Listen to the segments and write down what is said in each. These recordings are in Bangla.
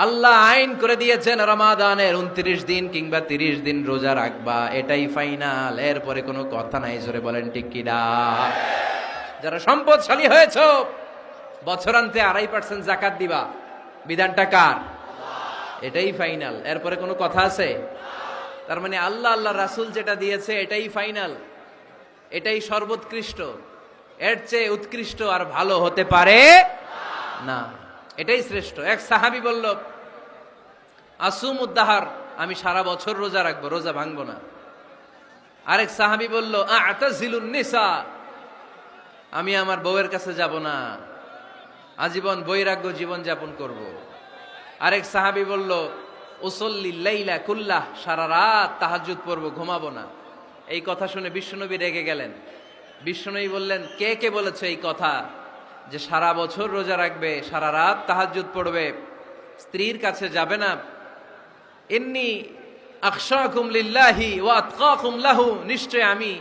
আল্লাহ আইন করে দিয়েছেন রমাদানের 29 দিন কিংবা 30 দিন রোজা রাখবা, এটাই ফাইনাল। এরপরে কোনো কথা নাই। জোরে বলেন ঠিক কিনা? যারা সম্পদশালী হয়েছো, বছরান্তে 2.5% জাকাত দিবা, বিধানটা কার? এটাই ফাইনাল। এরপরে কোনো কথা আছে? তার মানে আল্লাহ আল্লাহ রাসূল যেটা দিয়েছে এটাই ফাইনাল, এটাই সর্বোৎকৃষ্ট। এর চেয়ে উৎকৃষ্ট আর ভালো হতে পারে না, এটাই শ্রেষ্ঠ। এক সাহাবী বলল, আসুম উদ্দাহার, আমি সারা বছর রোজা রাখবো, রোজা ভাঙবো না। আরেক সাহাবী বলল, আ'তাজিলুন নিসা, আমি আমার বউয়ের কাছে যাব না, আজীবন বৈরাগ্য জীবন যাপন করব। আরেক সাহাবী বলল, উসল্লি লাইলা কুল্লাহ, সারা রাত তাহাজ্জুদ পড়ব, ঘুমাবো না। এই কথা শুনে বিশ্বনবী রেগে গেলেন। বিশ্বনবী বললেন, কে কে বলেছে এই কথা যে সারা বছর রোজা রাখবে, সারা রাত তাহাজ্জুদ পড়বে, স্ত্রীর কাছে যাবে না? ইন্নী আখশাকুম লিল্লাহি ওয়া আতকাকুম লাহু, নিশ্চয় আমি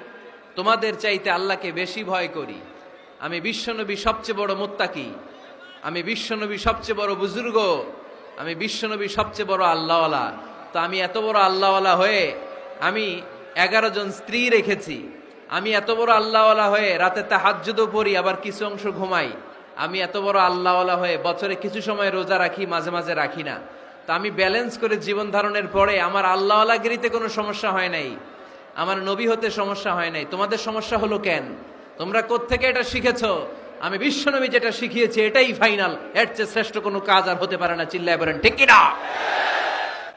তোমাদের চাইতে আল্লাহকে বেশি ভয় করি। আমি বিশ্বনবী সবচেয়ে বড় মুত্তাকি, আমি বিশ্বনবী সবচেয়ে বড় বুজুর্গ, আমি বিশ্বনবী সবচেয়ে বড় আল্লাহওয়ালা। তো আমি এত বড় আল্লাহওয়ালা হয়ে আমি 11 জন স্ত্রী রেখেছি, আমি এত বড় আল্লাহওয়ালা হয়ে রাতে তাহাজ্জুদও পড়ি, আবার কিছু অংশ ঘুমাই। আমি এত বড় আল্লাহওয়ালা হয়ে বছরে কিছু সময় রোজা রাখি, মাঝে মাঝে রাখি না। তা আমি ব্যালেন্স করে জীবন ধারণের পরে আমার আল্লাহওয়ালাগিরিতে কোনো সমস্যা হয় নাই, আমার নবী হতে সমস্যা হয় নাই। তোমাদের সমস্যা হলো কেন? তোমরা কোত্থেকে এটা শিখেছো? আমি বিশ্বনবী যেটা শিখিয়েছি এটাই ফাইনাল, এর চেয়ে শ্রেষ্ঠ কোনো কাজ আর হতে পারে না। চিল্লায় বলেন ঠিক কিনা?